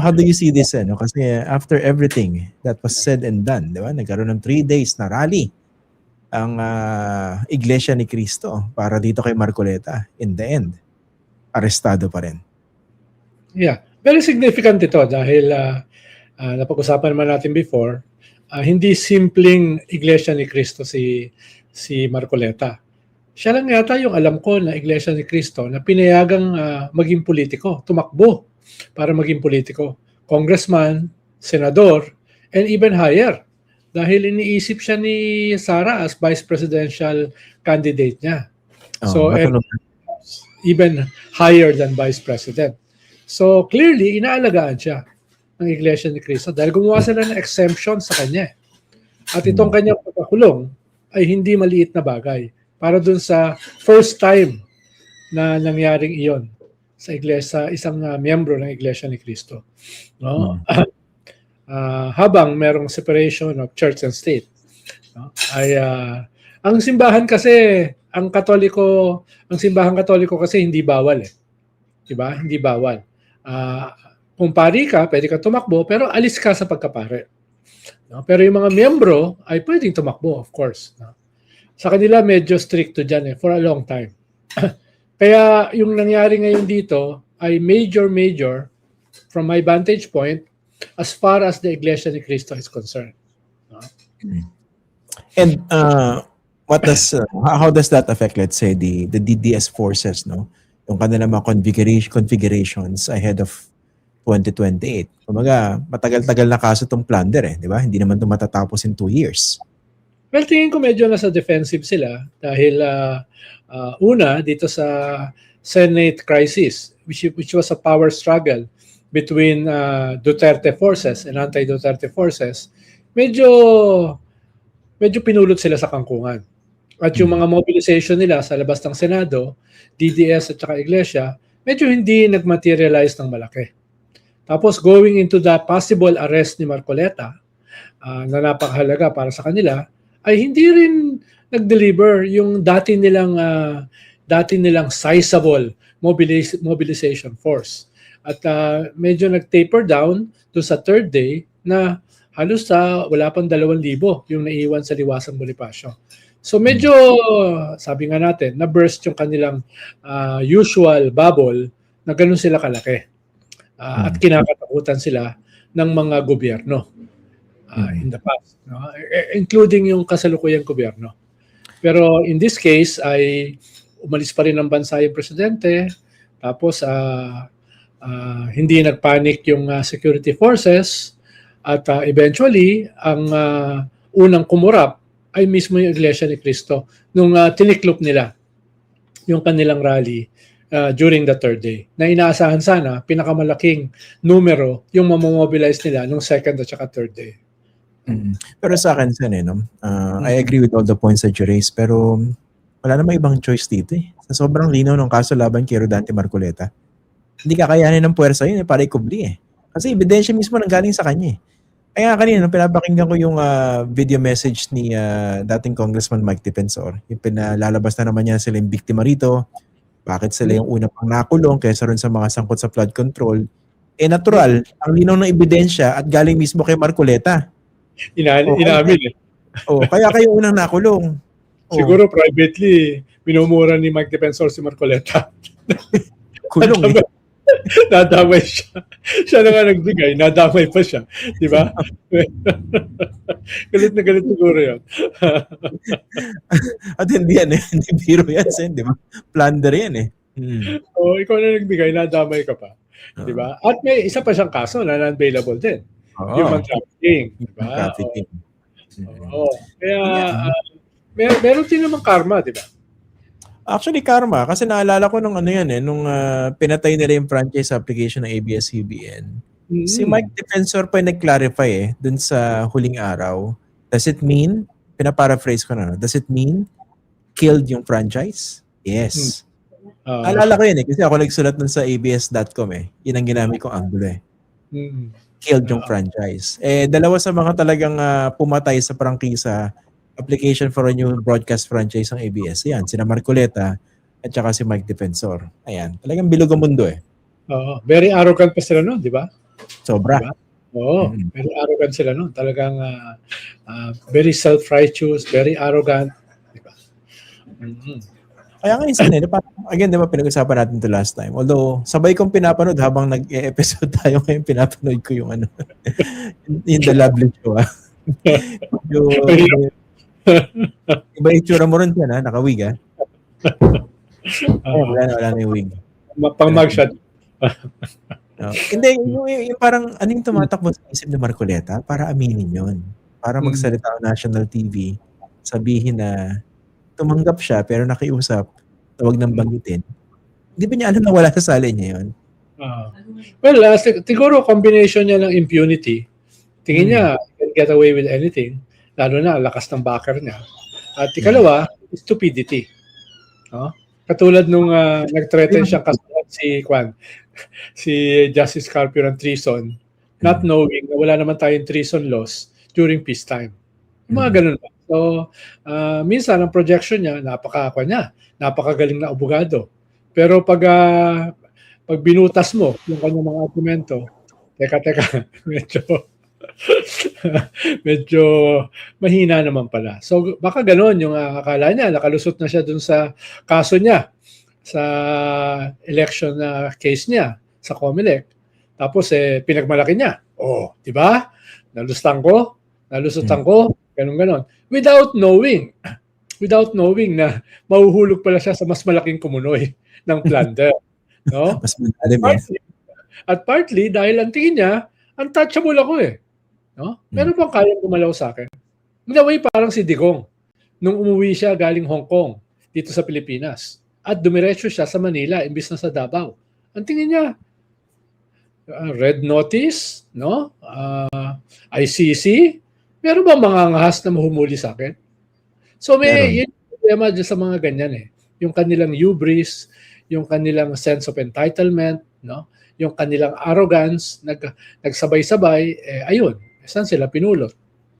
How do you see this? No? Kasi after everything that was said and done, di ba? Nagkaroon ng 3 days na rally ang Iglesia ni Cristo para dito kay Marcoleta. In the end, arestado pa rin. Yeah. Very significant ito dahil napag-usapan naman natin before, hindi simpleng Iglesia ni Cristo si Marcoleta. Siya lang yata yung alam ko na Iglesia ni Cristo na pinayagang maging politiko, tumakbo para maging politiko. Congressman, senador, and even higher. Dahil iniisip siya ni Sara as vice presidential candidate niya. So, and even higher than vice president. So, clearly, inaalagaan siya ng Iglesia ni Cristo dahil gumawa sila ng exemption sa kanya. At itong kanyang pagkakulong ay hindi maliit na bagay para dun sa first time na nangyaring iyon sa iglesia, isang miyembro ng Iglesia ni Cristo. No? Habang merong separation of church and state, no? Ay ang simbahan kasi, ang simbahan Katoliko kasi hindi bawal eh. 'Di ba? Hindi bawal. Kung pari ka, pwede ka tumakbo pero alis ka sa pagkapare. No? Pero yung mga miyembro ay pwedeng tumakbo, of course. No? Sa kanila medyo stricto diyan for a long time. Kaya yung nangyari ngayon dito ay major from my vantage point as far as the Iglesia ni Cristo is concerned. No? And how does that affect, let's say, the DDS forces, no? Yung kanilang mga configurations ahead of 2028. Kumaga, matagal-tagal na kaso itong plunder di ba? Hindi naman ito matatapos in 2 years. Well, tingin ko medyo nasa defensive sila dahil una dito sa Senate crisis, which was a power struggle between Duterte forces and anti-Duterte forces, medyo pinulot sila sa kangkungan. At yung mga mobilization nila sa labas ng Senado, DDS at saka Iglesia, medyo hindi nag-materialize ng malaki. Tapos going into the possible arrest ni Marcoleta, na napakahalaga para sa kanila, ay hindi rin nag-deliver yung dati nilang sizable mobilization force. At medyo nag-taper down to sa third day na halos wala pang 2,000 yung naiwan sa Liwasang Bonifacio. So medyo, sabi nga natin, na-burst yung kanilang usual bubble na ganun sila kalaki. At kinakatakutan sila ng mga gobyerno in the past. No? Including yung kasalukuyang gobyerno. Pero in this case ay umalis pa rin ng bansa yung presidente, tapos hindi nagpanic yung security forces, at eventually ang unang kumurap ay mismo yung Iglesia ni Cristo nung tiniklop nila yung kanilang rally during the third day. Na inaasahan sana pinakamalaking numero yung mamomobilize nila nung second at saka third day. Pero sa akin, I agree with all the points that you raised, pero wala namang ibang choice dito Sa sobrang linaw ng kaso laban kay Rodante Marcoleta, hindi kakayanin ng puwersa yun para ikubli Kasi ebidensya mismo nanggaling sa kanya Kaya kanina, pinapakinggan ko yung video message ni dating Congressman Mike Defensor. Yung pinalalabas na naman niya sila yung biktima rito. Bakit sila yung una pang nakulong kaysa rin sa mga sangkot sa flood control. Natural, ang linaw ng ebidensya at galing mismo kay Marcoleta. Inamin kaya kayo unang nakulong. Siguro privately, minumura ni Mike Defensor si Marcoleta. Kulong Nadamay siya. Siya na nga nagbigay, nadamay pa siya. Di ba? Galit na galit siguro yun. At hindi hindi biro yan, di ba? Plunder yan ikaw na nagbigay, nadamay ka pa. Di ba? At may isa pa siyang kaso na non-bailable din. Human trafficking. Di ba? Kaya, meron din naman karma, di ba? Actually, karma. Kasi naalala ko nung nung pinatay nila yung franchise application ng ABS-CBN. Si Mike Defensor pa yung nag-clarify dun sa huling araw. Does it mean, pinaparaphrase ko na, does it mean killed yung franchise? Yes. Naalala ko yun kasi ako nagsulat nun sa abs.com Yun ang ginamit kong angulo Killed yung franchise. Dalawa sa mga talagang pumatay sa prangkisa application for a new broadcast franchise ng ABS. Yan, sina Marcoleta at saka si Mike Defensor. Ayan, talagang bilog ang mundo Very arrogant pa sila di ba? Sobra. Diba? Oo, Mm. very arrogant sila noon. Talagang very self-righteous, very arrogant. Diba? Kaya nga minsan parang, again, di ba pinag-usapan natin to last time. Although, sabay kong pinapanood habang nag-episode tayo ngayon, pinapanood ko yung yung The Lovely Show. Iba yung tsura mo rin yan, naka-wig wala na yung wig. Pang mugshot. Hindi, yung parang, yung tumatakbo sa isip ni Marcoleta para aminin yun. Para magsalita ang national TV, sabihin na tumanggap siya pero nakiusap, tawag ng banggitin. Hindi ba niya alam na wala sa sali niya yun? Well, siguro combination niya ng impunity. Tingin niya, can get away with anything. Lalo na, lakas ng backer niya. At ikalawa, stupidity. No? Katulad nung nag-threaten siyang kasuhan si Justice Carpio ng treason, not knowing na wala naman tayong treason laws during peacetime. Mga ganun ba? So, minsan ang projection niya, napakagaling na abogado. Pero pag binutas mo yung kanyang mga argumento, teka, medyo mahina naman pala. So, baka ganun yung akala niya, nakalusot na siya dun sa kaso niya, sa election case niya sa COMELEC. Tapos, pinagmalaki niya. Oh, di ba? Nalusutan ko, ganun. Without knowing na mahuhulog pala siya sa mas malaking kumunoy ng plunder. No? Mas malalim At partly, dahil ang tingin niya, untouchable ako No? Meron bang kayang gumalaw sa akin? In a way, parang si Digong. Nung umuwi siya galing Hong Kong, dito sa Pilipinas. At dumiretso siya sa Manila, imbis na sa Davao. Ang tingin niya, red notice, no? ICC, meron ba mga ngahas na mahumuli sa akin? So may problema dyan sa mga ganyan Yung kanilang hubris, yung kanilang sense of entitlement, no? Yung kanilang arrogance, nagsabay-sabay, ayun, saan sila pinulot?